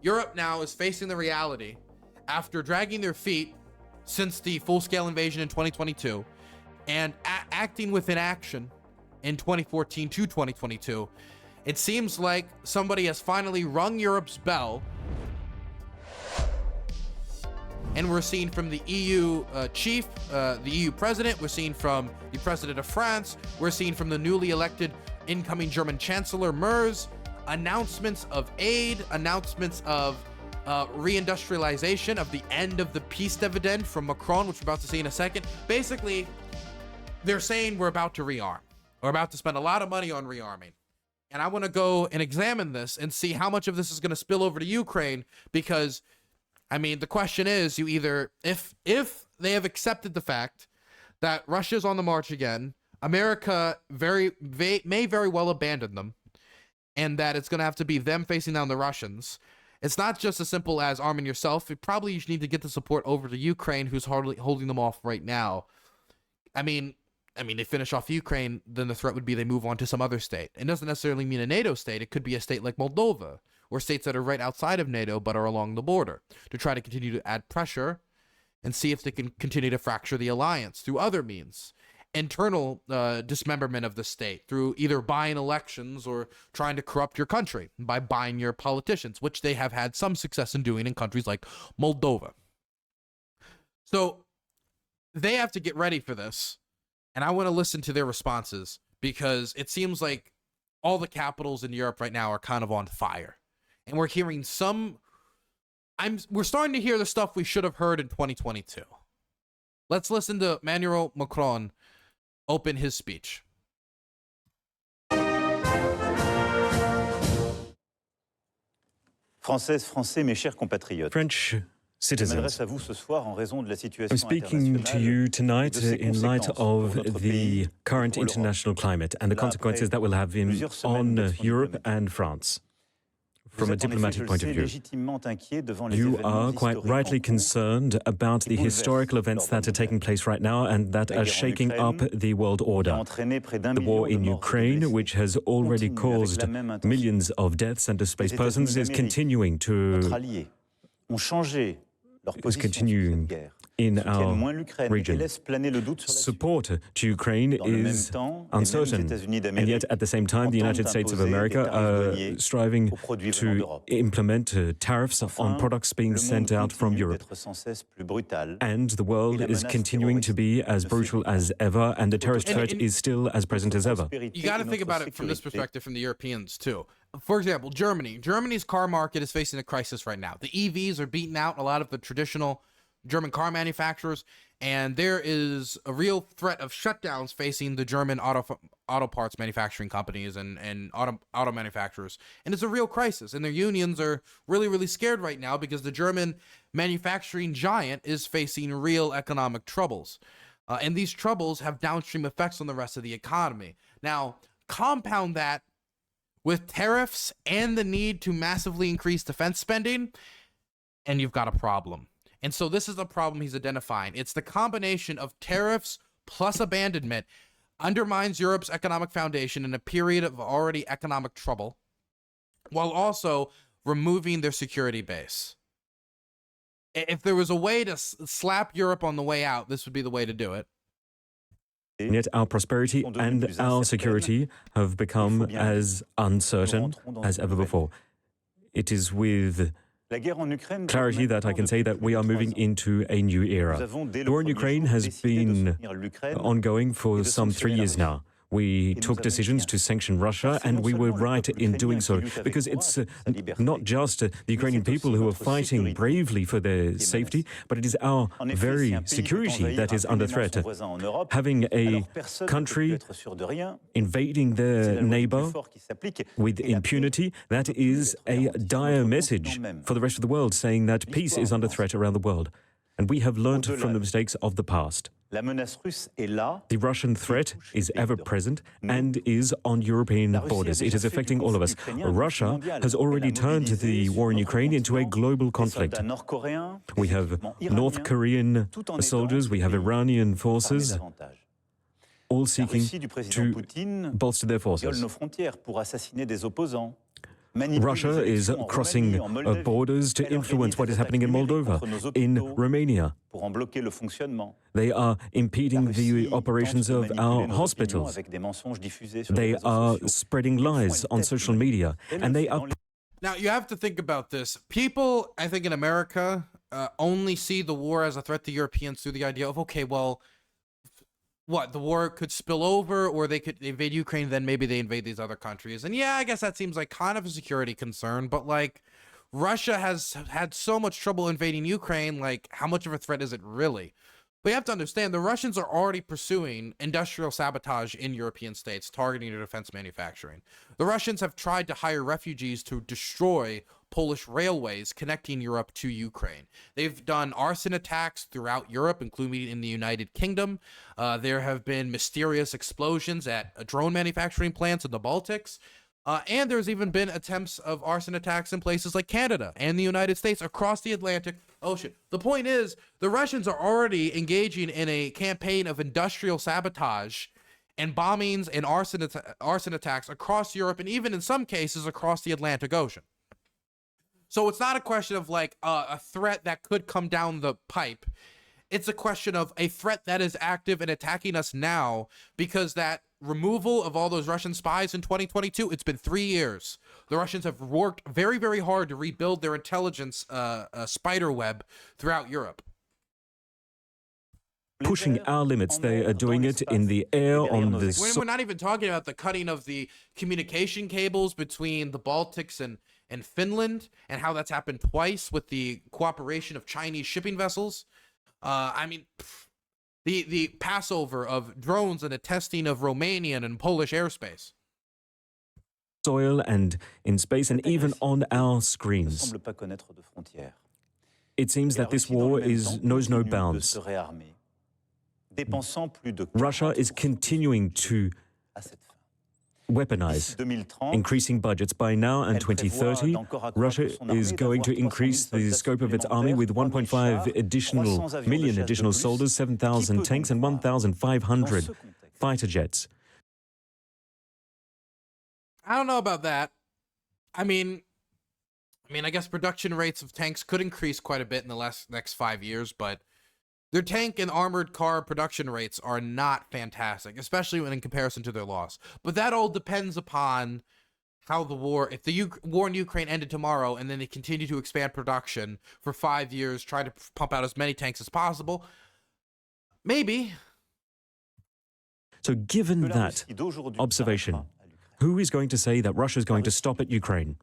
Europe now is facing the reality, after dragging their feet since the full-scale invasion in 2022 and acting with inaction in 2014 to 2022, it seems like somebody has finally rung Europe's bell, and we're seeing from the EU chief, the EU president, we're seeing from the president of France, we're seeing from the newly elected incoming German Chancellor Merz, announcements of aid, announcements of reindustrialization, of the end of the peace dividend from Macron, which we're about to see in a second. Basically, they're saying we're about to rearm. We're about to spend a lot of money on rearming. And I want to go and examine this and see how much of this is going to spill over to Ukraine, because, I mean, the question is, you either, if they have accepted the fact that Russia's on the march again, America may very well abandon them, and that it's going to have to be them facing down the Russians. It's not just as simple as arming yourself. You probably need to get the support over to Ukraine, who's hardly holding them off right now. I mean, they finish off Ukraine, then the threat would be they move on to some other state. It doesn't necessarily mean a NATO state. It could be a state like Moldova, or states that are right outside of NATO but are along the border, to try to continue to add pressure and see if they can continue to fracture the alliance through other means. Internal dismemberment of the state through either buying elections or trying to corrupt your country by buying your politicians, which they have had some success in doing in countries like Moldova. So they have to get ready for this, and I want to listen to their responses, because it seems like all the capitals in Europe right now are kind of on fire, and we're hearing we're starting to hear the stuff we should have heard in 2022. Let's listen to Emmanuel Macron open his speech. Français, mes chers compatriotes. French citizens, I'm speaking to you tonight in light of the current international climate and the consequences that will have on Europe and France. From a diplomatic point of view, you are quite rightly concerned about the historical events that are taking place right now and that are shaking up the world order. The war in Ukraine, which has already caused millions of deaths and displaced persons, is continuing in our region. Support to Ukraine is uncertain, and yet at the same time the United States of America are striving to implement tariffs on products being sent out from Europe. And the world is continuing to be as brutal as ever, and the terrorist threat is still as present as ever. You got to think about it from this perspective, from the Europeans too. For example, Germany's car market is facing a crisis right now. The EVs are beating out a lot of the traditional German car manufacturers, and there is a real threat of shutdowns facing the German auto parts manufacturing companies and auto manufacturers. And it's a real crisis, and their unions are really scared right now, because the German manufacturing giant is facing real economic troubles. And these troubles have downstream effects on the rest of the economy. Now, compound that with tariffs and the need to massively increase defense spending, and you've got a problem. And so this is the problem he's identifying. It's the combination of tariffs plus abandonment undermines Europe's economic foundation in a period of already economic trouble, while also removing their security base. If there was a way to slap Europe on the way out, this would be the way to do it. And yet our prosperity and our security have become as uncertain as ever before. It is with clarity that I can say that we are moving into a new era. The war in Ukraine has been ongoing for some 3 years now. We took decisions to sanction Russia, and we were right in doing so, because it's not just the Ukrainian people who are fighting bravely for their safety, but it is our very security that is under threat. Having a country invading their neighbor with impunity, that is a dire message for the rest of the world, saying that peace is under threat around the world. And we have learned from the mistakes of the past. The Russian threat is ever present and is on European borders. It is affecting all of us. Russia has already turned the war in Ukraine into a global conflict. We have North Korean soldiers, we have Iranian forces, all seeking to bolster their forces. Russia is crossing borders to influence what is happening in Moldova, in Romania. They are impeding the operations of our hospitals. They are spreading lies on social media, and they are... Now, you have to think about this. People, I think in America, only see the war as a threat to Europeans through the idea of, okay, well, what, the war could spill over, or they could invade Ukraine, then maybe they invade these other countries. And yeah, I guess that seems like kind of a security concern, but like, Russia has had so much trouble invading Ukraine, like, how much of a threat is it really? But you have to understand, the Russians are already pursuing industrial sabotage in European states, targeting their defense manufacturing. The Russians have tried to hire refugees to destroy Polish railways connecting Europe to Ukraine. They've done arson attacks throughout Europe, including in the United Kingdom. There have been mysterious explosions at drone manufacturing plants in the Baltics. And there's even been attempts of arson attacks in places like Canada and the United States across the Atlantic Ocean. The point is, the Russians are already engaging in a campaign of industrial sabotage and bombings and arson attacks across Europe, and even in some cases across the Atlantic Ocean. So it's not a question of like a threat that could come down the pipe. It's a question of a threat that is active and attacking us now, because that removal of all those Russian spies in 2022, it's been 3 years. The Russians have worked very, very hard to rebuild their intelligence spider web throughout Europe. Pushing our limits, they are doing it in the air, on the... We're not even talking about the cutting of the communication cables between the Baltics and Finland, and how that's happened twice with the cooperation of Chinese shipping vessels. I mean, the passover of drones and the testing of Romanian and Polish airspace. Soil and in space, and even on our screens. It seems that this war knows no bounds. Russia is continuing to weaponize, increasing budgets. By now and 2030, Russia is going to increase the scope of its army with 1.5 million additional soldiers, 7,000 tanks, and 1,500 fighter jets. I don't know about that. I mean, I guess production rates of tanks could increase quite a bit in the next 5 years, but their tank and armored car production rates are not fantastic, especially when in comparison to their loss. But that all depends upon how the war, if the war in Ukraine ended tomorrow and then they continue to expand production for 5 years, try to pump out as many tanks as possible, maybe. So given that observation, who is going to say that Russia is going to stop at Ukraine?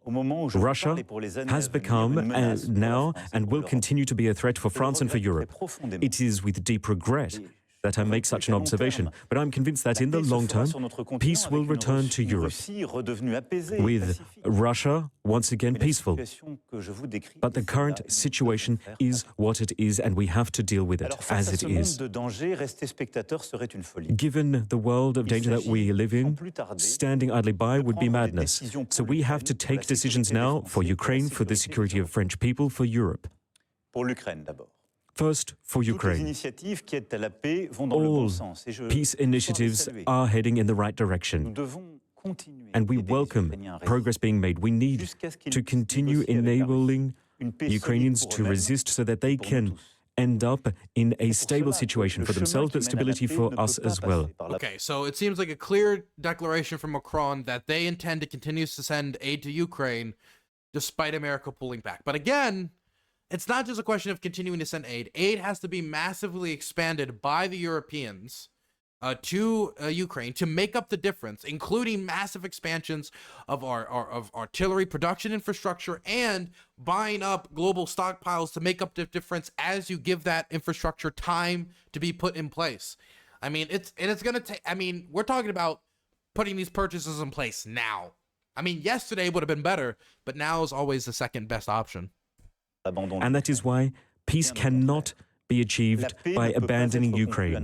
Russia has become now and will continue to be a threat for France and for Europe. It is with deep regret that I make such an observation, but I'm convinced that in the long term, peace will return to Europe, with Russia once again peaceful. But the current situation is what it is, and we have to deal with it as it is. Given the world of danger that we live in, standing idly by would be madness. So we have to take decisions now for Ukraine, for the security of French people, for Europe. First, for Ukraine. All peace initiatives are heading in the right direction, and we welcome progress being made. We need to continue enabling Ukrainians to resist so that they can end up in a stable situation for themselves, but stability for us as well. Okay, so it seems like a clear declaration from Macron that they intend to continue to send aid to Ukraine despite America pulling back. But again, it's not just a question of continuing to send aid. Aid has to be massively expanded by the Europeans to Ukraine to make up the difference, including massive expansions of our artillery production infrastructure and buying up global stockpiles to make up the difference as you give that infrastructure time to be put in place. I mean, it's going to take, I mean, we're talking about putting these purchases in place now. I mean, yesterday would have been better, but now is always the second best option. And that is why peace cannot be achieved by abandoning Ukraine.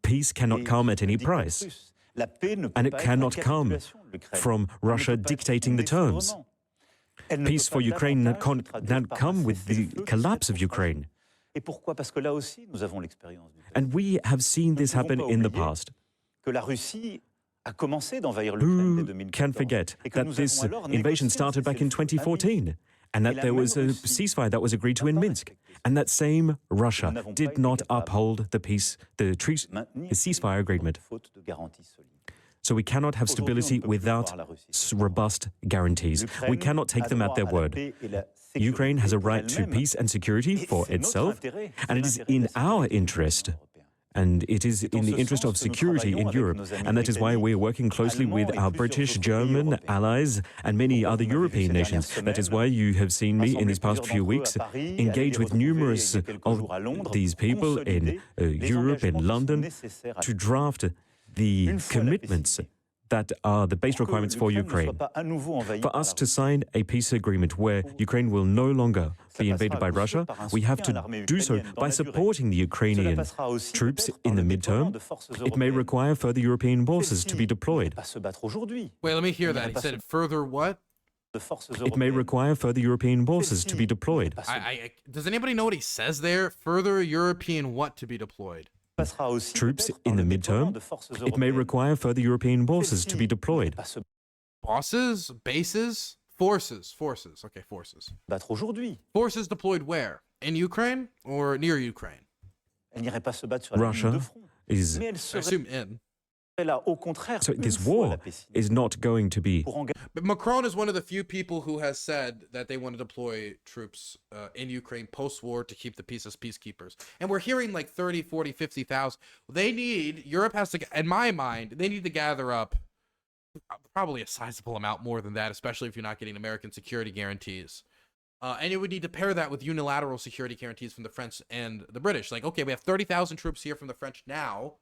Peace cannot come at any price, and it cannot come from Russia dictating the terms. Peace for Ukraine cannot come with the collapse of Ukraine. And we have seen this happen in the past. Who can forget that this invasion started back in 2014 and that there was a ceasefire that was agreed to in Minsk, and that same Russia did not uphold the ceasefire agreement? So we cannot have stability without robust guarantees. We cannot take them at their word. Ukraine has a right to peace and security for itself, and it is in our interest, and it is in the interest of security in Europe. And that is why we are working closely with our British, German allies and many other European nations. That is why you have seen me in these past few weeks engage with numerous of these people in Europe, in London, to draft the commitments that are the base requirements for Ukraine. For us to sign a peace agreement where Ukraine will no longer be invaded by Russia, we have to do so by supporting the Ukrainian troops in the midterm. It may require further European forces to be deployed. Wait, let me hear that. He said further what? It may require further European forces to be deployed. Does anybody know what he says there? Further European what to be deployed? Troops in the midterm. It may require further European forces to be deployed. Bosses? Bases? Forces. Forces. Okay, forces. Forces deployed where? In Ukraine or near Ukraine? Russia is... I assume in. So this war is not going to be... But Macron is one of the few people who has said that they want to deploy troops in Ukraine post-war to keep the peace as peacekeepers. And we're hearing like 30, 40, 50,000. Europe has to, in my mind, they need to gather up probably a sizable amount more than that, especially if you're not getting American security guarantees. And you would need to pair that with unilateral security guarantees from the French and the British. Like, okay, we have 30,000 troops here from the French now,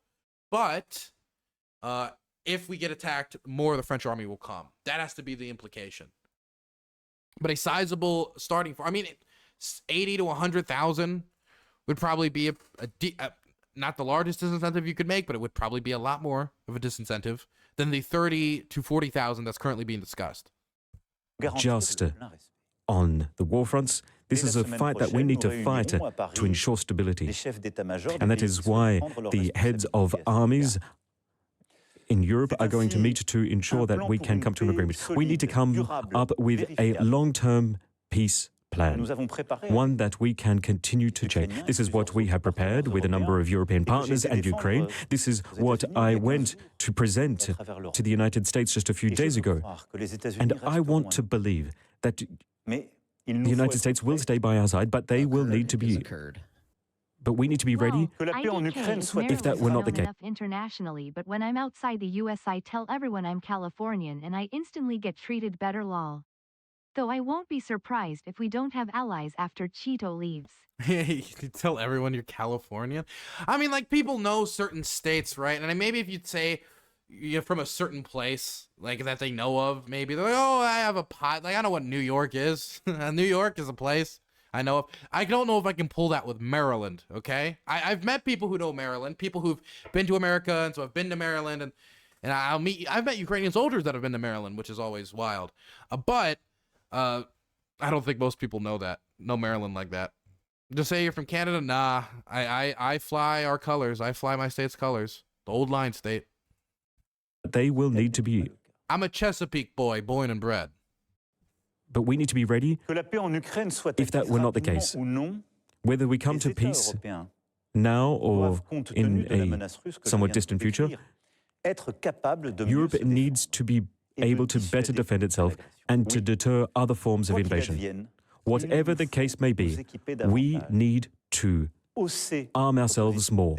but... if we get attacked, more of the French army will come. That has to be the implication. But a sizable starting for, 80 to 100,000 would probably be not the largest disincentive you could make, but it would probably be a lot more of a disincentive than the 30 to 40,000 that's currently being discussed. Just on the war fronts, this is a fight that we need to fight to ensure stability. And that is why the heads of armies in Europe are going to meet to ensure that we can come to an agreement. We need to come up with a long-term peace plan, one that we can continue to change. This is what we have prepared with a number of European partners and Ukraine. This is what I went to present to the United States just a few days ago. And I want to believe that the United States will stay by our side, but they will need to be... But we need to be ready if that were not the case. Internationally, but when I'm outside the US, I tell everyone I'm Californian and I instantly get treated better, lol. Though I won't be surprised if we don't have allies after Cheeto leaves. You tell everyone you're Californian? Like, people know certain states, right? And maybe if you'd say you're from a certain place, like, that they know of, maybe they're like, oh, I have a pot. Like, I know what New York is. New York is a place I know of. I don't know if I can pull that with Maryland, okay? I've met people who know Maryland, people who've been to America, and so I've been to Maryland, and I've met Ukrainian soldiers that have been to Maryland, which is always wild. But I don't think most people know Maryland like that. Just say you're from Canada, nah. I fly our colors. I fly my state's colors. The old line state. They will need to be... I'm a Chesapeake boy, born and bred. But we need to be ready if that were not the case. Whether we come to peace now or in a somewhat distant future, Europe needs to be able to better defend itself and to deter other forms of invasion. Whatever the case may be, we need to arm ourselves more.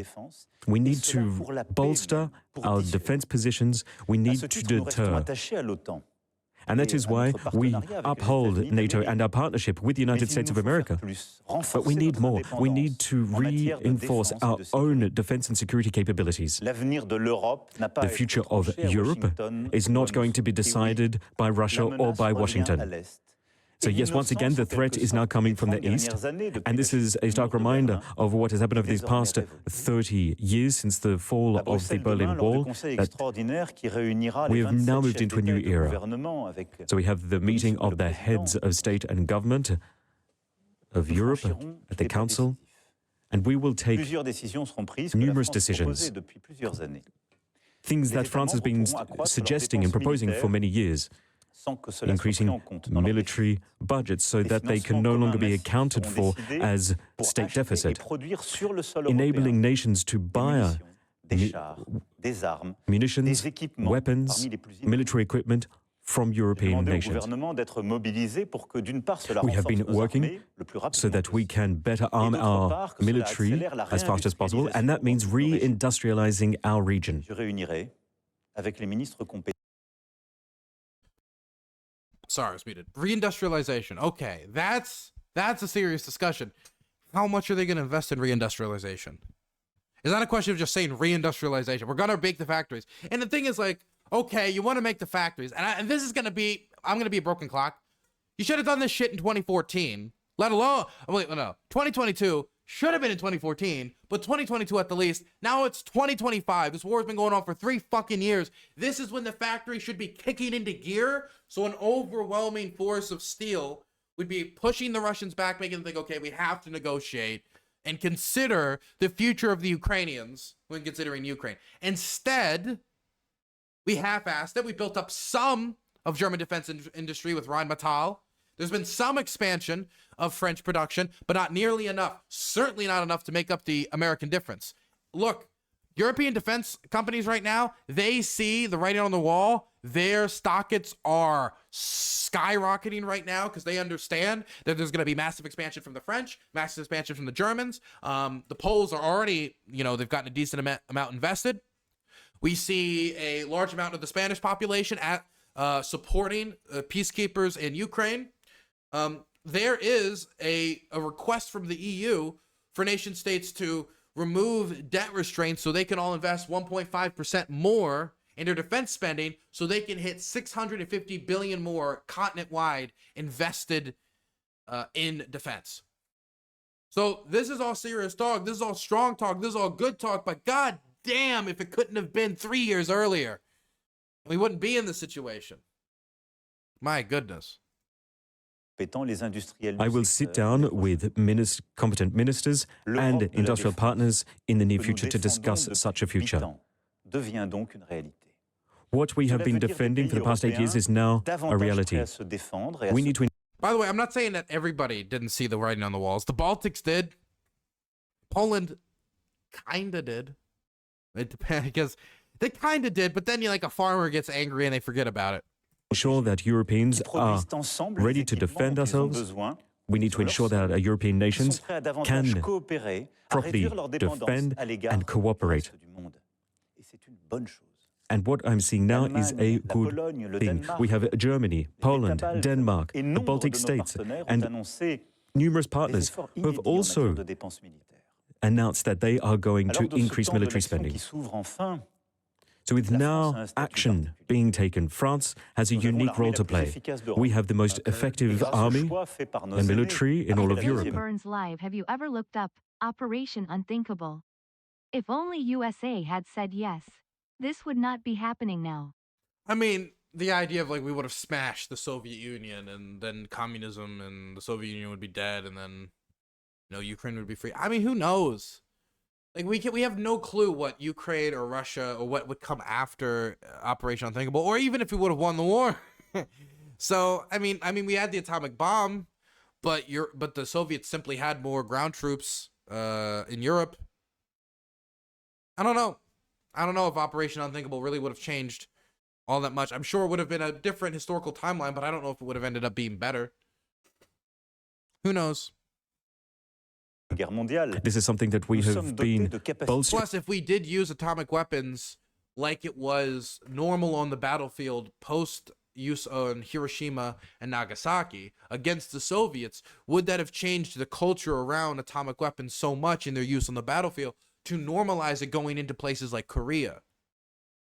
We need to bolster our defense positions. We need to deter. And that is why we uphold NATO and our partnership with the United States of America. But we need more. We need to reinforce our own defense and security capabilities. The future of Europe is not going to be decided by Russia or by Washington. So yes, once again, the threat is now coming from the east, and this is a stark reminder of what has happened over these past 30 years since the fall of the Berlin Wall, that we have now moved into a new era. So we have the meeting of the heads of state and government of Europe at the Council, and we will take numerous decisions. things that France has been suggesting and proposing for many years, increasing military budgets so that they can no longer be accounted for as state deficit, enabling nations to buy munitions, weapons, military equipment from European nations. We have been working so that we can better arm our military as fast as possible, and that means re-industrializing our region. Sorry, I was muted. Reindustrialization. Okay, that's a serious discussion. How much are they going to invest in reindustrialization? It's not a question of just saying reindustrialization. We're going to make the factories. And the thing is, like, okay, you want to make the factories. And this is going to be, I'm going to be a broken clock. You should have done this shit in 2014, let alone, wait, no, 2022 should have been in 2014, but 2022 at the least. Now it's 2025. This war has been going on for 3 fucking years. This is when the factory should be kicking into gear. So an overwhelming force of steel would be pushing the Russians back, making them think, okay, we have to negotiate and consider the future of the Ukrainians when considering Ukraine. Instead, we half-assed it. We built up some of German defense industry with Rheinmetall. There's been some expansion of French production, but not nearly enough. Certainly not enough to make up the American difference. Look, European defense companies right now, they see the writing on the wall. Their stockets are skyrocketing right now because they understand that there's going to be massive expansion from the French, massive expansion from the Germans. The Poles are already, they've gotten a decent amount invested. We see a large amount of the Spanish population supporting peacekeepers in Ukraine. There is a request from the EU for nation states to remove debt restraints so they can all invest 1.5% more in their defense spending so they can hit 650 billion more continent-wide invested in defense. So this is all serious talk. This is all strong talk. This is all good talk. But god damn, if it couldn't have been 3 years earlier, we wouldn't be in this situation. My goodness. I will sit down with competent ministers and industrial partners in the near future to discuss such a future. What we have been defending for the past 8 years is now a reality. We need to... By the way, I'm not saying that everybody didn't see the writing on the walls. The Baltics did. Poland kind of did. It depends, because they kind of did, but then a farmer gets angry and they forget about it. Ensure that Europeans are ready to defend ourselves. We need to ensure that our European nations can properly defend and cooperate. And what I'm seeing now is a good thing. We have Germany, Poland, Denmark, the Baltic states, and numerous partners who have also announced that they are going to increase military spending. So with now action being taken, France has a unique role to play. We have the most effective army and military in all of Europe. DylanBurnsLIVE, have you ever looked up Operation Unthinkable? If only USA had said yes, this would not be happening now. I mean, the idea of we would have smashed the Soviet Union and then communism and the Soviet Union would be dead and then, Ukraine would be free. I mean, who knows? We have no clue what Ukraine or Russia or what would come after Operation Unthinkable, or even if we would have won the war. So, I mean, we had the atomic bomb, but the Soviets simply had more ground troops in Europe. I don't know. I don't know if Operation Unthinkable really would have changed all that much. I'm sure it would have been a different historical timeline, but I don't know if it would have ended up being better. Who knows? This is something that we have been bolstering. Plus, if we did use atomic weapons like it was normal on the battlefield post use on Hiroshima and Nagasaki against the Soviets, would that have changed the culture around atomic weapons so much in their use on the battlefield to normalize it going into places like Korea?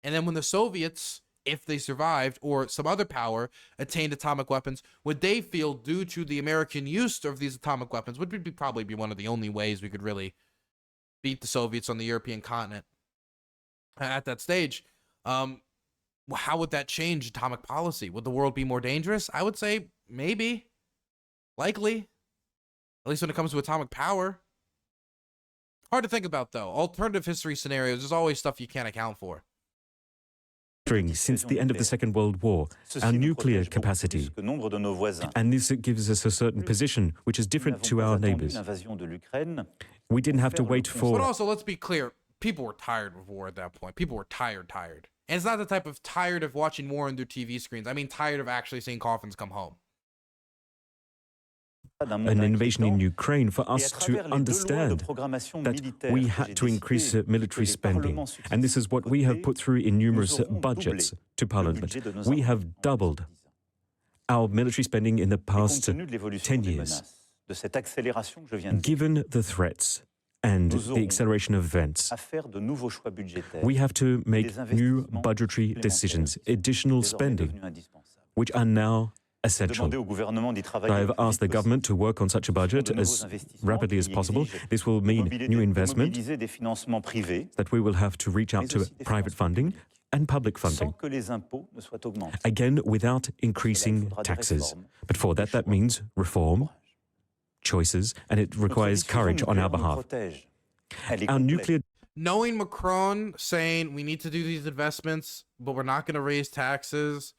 And then when the Soviets, if they survived, or some other power attained atomic weapons, would they feel, due to the American use of these atomic weapons, would probably be one of the only ways we could really beat the Soviets on the European continent at that stage, how would that change atomic policy? Would the world be more dangerous? I would say maybe, likely, at least when it comes to atomic power. Hard to think about, though. Alternative history scenarios, there's always stuff you can't account for. bolstering since the end of the Second World War our nuclear capacity. And this gives us a certain position which is different to our neighbors. We didn't have to wait for... But also, let's be clear, people were tired of war at that point. People were tired. And it's not the type of tired of watching war on their TV screens. I mean tired of actually seeing coffins come home. An invasion in Ukraine for us to understand that we had to increase military spending. And this is what we have put through in numerous budgets to Parliament. We have doubled our military spending in the past 10 years. Given the threats and the acceleration of events, we have to make new budgetary decisions, additional spending, which are now essential. I have asked the government to work on such a budget as rapidly as possible. This will mean new investment, that we will have to reach out to private funding and public funding, again, without increasing taxes. But for that, that means reform, choices, and it requires courage on our behalf. Our nuclear... Knowing Macron saying we need to do these investments, but we're not going to raise taxes,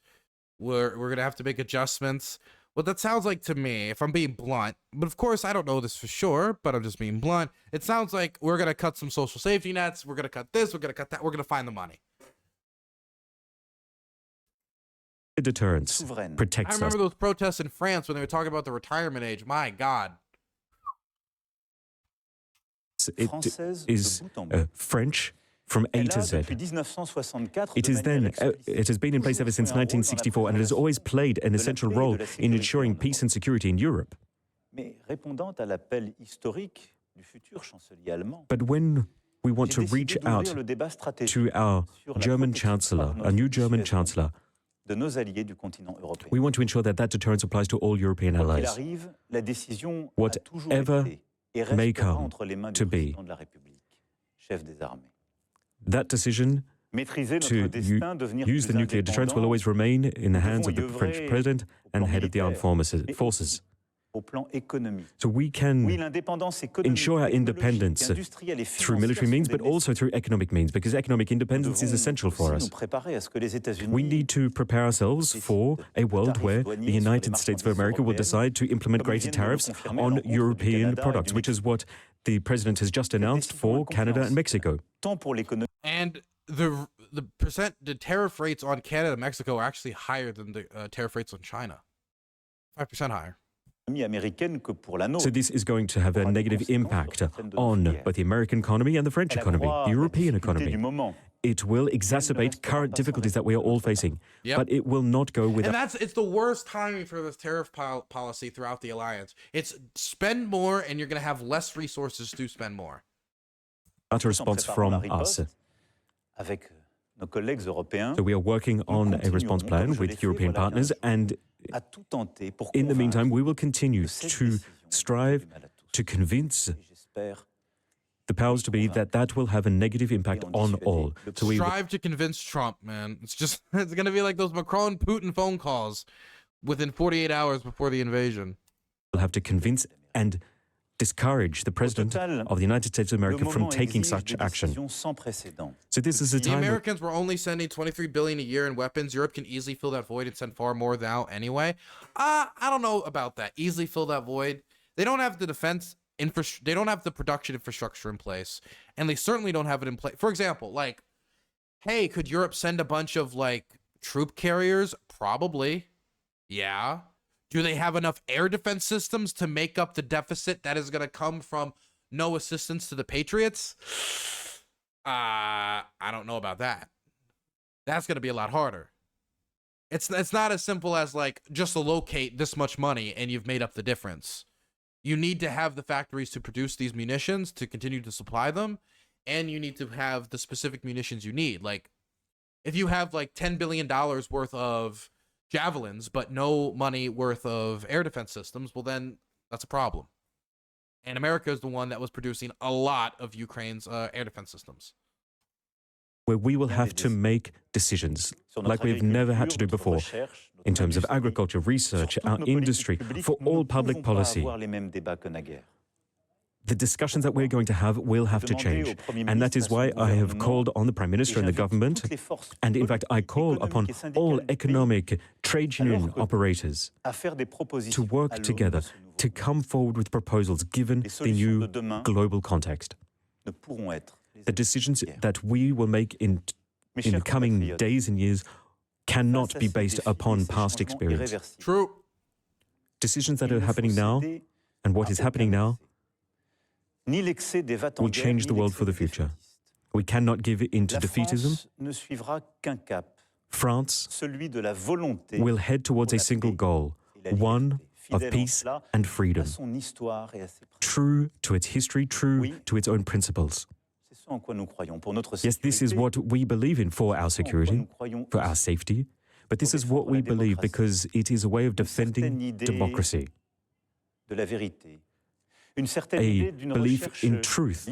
we're going to have to make adjustments. What that sounds like to me, if I'm being blunt, but of course I don't know this for sure, but I'm just being blunt, it sounds like we're going to cut some social safety nets, we're going to cut this, we're going to cut that, we're going to find the money. Deterrence protects us. I remember those protests in France when they were talking about the retirement age. My God. It is French from A to Z. It has been in place ever since 1964, and it has always played an essential role in ensuring peace and security in Europe. But when we want to reach out to our German Chancellor, our new German Chancellor, we want to ensure that that deterrence applies to all European allies. Whatever may come to be, that decision to use the nuclear deterrence will always remain in the hands of the French president and head of the armed forces. So we can ensure our independence through military means, but also through economic means, because economic independence is essential for us. We need to prepare ourselves for a world where the United States of America will decide to implement greater tariffs on European products, which is what the president has just announced for Canada and Mexico. And the tariff rates on Canada and Mexico are actually higher than the tariff rates on China. 5% higher. So this is going to have a negative impact on both the American economy and the French economy, the European economy. It will exacerbate current difficulties that we are all facing, but it will not go without... And it's the worst timing for this tariff policy throughout the alliance. It's spend more and you're going to have less resources to spend more. Without a response from us. So we are working on a response plan with European partners, and in the meantime, we will continue to strive to convince the powers to be that that will have a negative impact on all. So we strive to convince Trump, man. It's going to be like those Macron-Putin phone calls within 48 hours before the invasion. We'll have to convince and discourage the President of the United States of America from taking such action. So this is a time... The Americans were only sending $23 billion a year in weapons. Europe can easily fill that void and send far more now anyway. I don't know about that. Easily fill that void. They don't have the defense infrastructure. They don't have the production infrastructure in place. And they certainly don't have it in place. For example, like, hey, could Europe send a bunch of, like, troop carriers? Probably. Yeah. Do they have enough air defense systems to make up the deficit that is going to come from no assistance to the Patriots? I don't know about that. That's going to be a lot harder. It's not as simple as, like, just to locate this much money and you've made up the difference. You need to have the factories to produce these munitions to continue to supply them, and you need to have the specific munitions you need. Like, if you have, like, $10 billion worth of javelins, but no money worth of air defense systems, well, then that's a problem. And America is the one that was producing a lot of Ukraine's air defense systems. Where we will have to make decisions like we've never had to do before in terms of agriculture, research, our industry, for all public policy. the discussions that we're going to have will have to change. And that is why I have called on the Prime Minister and the government, and in fact I call upon all economic trade union operators to work together, to come forward with proposals given the new global context. The decisions that we will make in the coming days and years cannot be based upon past experience. True. Decisions that are happening now, and what is happening now, will change the world for the future. We cannot give in to defeatism. France will head towards a single goal, one of peace and freedom, true to its history, true to its own principles. Yes, this is what we believe in for our security, for our safety, but this is what we believe because it is a way of defending democracy. A belief in truth,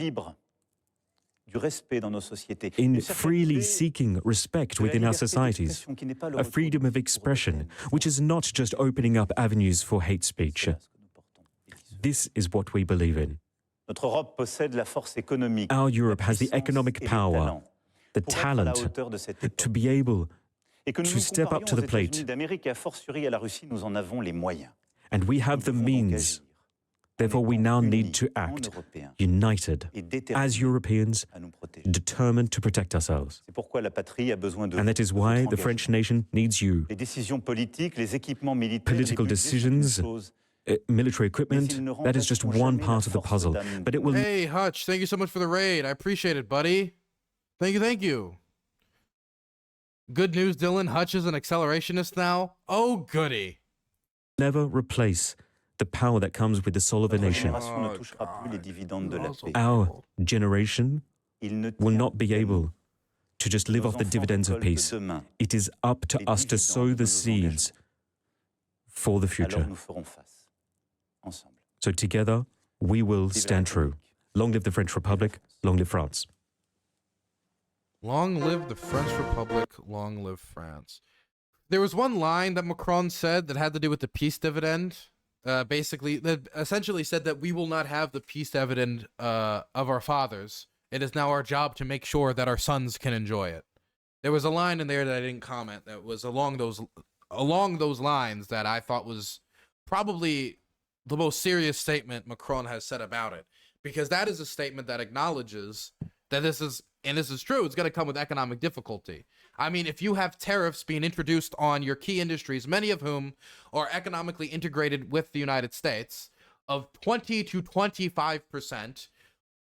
in freely seeking respect within our societies, a freedom of expression, which is not just opening up avenues for hate speech. This is what we believe in. Our Europe has the economic power, the talent to be able to step up to the plate. And we have the means. Therefore, we now need to act united as Europeans, determined to protect ourselves. And that is why the French nation needs you. Political decisions, military equipment, that is just one part of the puzzle. But it will... Hey, Hutch, thank you so much for the raid. I appreciate it, buddy. Thank you, thank you. Good news, Dylan. Hutch is an accelerationist now. Oh, goody. Never replace the power that comes with the soul of a nation. Our generation will not be able to just live off the dividends of peace. It is up to us to sow the seeds for the future. So together, we will stand true. Long live the French Republic, long live France. Long live the French Republic, long live France. There was one line that Macron said that had to do with the peace dividend. Basically, that essentially said that we will not have the peace dividend of our fathers. It is now our job to make sure that our sons can enjoy it. There was a line in there that I didn't comment that was along those lines that I thought was probably the most serious statement Macron has said about it, because that is a statement that acknowledges that this is, and this is true, it's going to come with economic difficulty. I mean, if you have tariffs being introduced on your key industries, many of whom are economically integrated with the United States, of 20 to 25%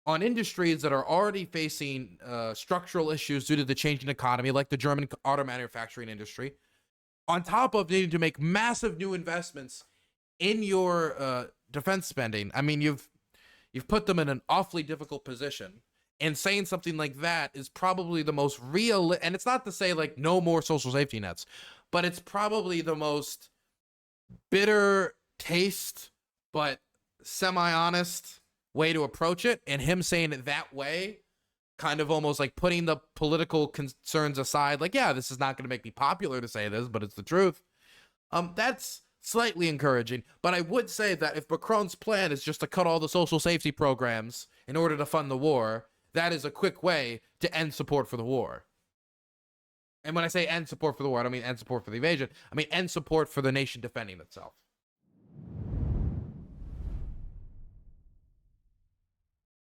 on industries that are already facing structural issues due to the changing economy, like the German auto manufacturing industry, on top of needing to make massive new investments in your defense spending, I mean, you've put them in an awfully difficult position. And saying something like that is probably the most real, and it's not to say like no more social safety nets, but it's probably the most bitter taste, but semi-honest way to approach it. And him saying it that way, kind of almost like putting the political concerns aside, like, yeah, this is not going to make me popular to say this, but it's the truth. That's slightly encouraging. But I would say that if Macron's plan is just to cut all the social safety programs in order to fund the war, that is a quick way to end support for the war. And when I say end support for the war, I don't mean end support for the invasion. I mean end support for the nation defending itself.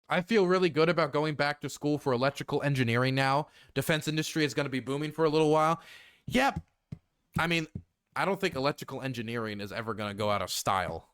I feel really good about going back to school for electrical engineering now. Defense industry is going to be booming for a little while. Yep. I mean, I don't think electrical engineering is ever going to go out of style.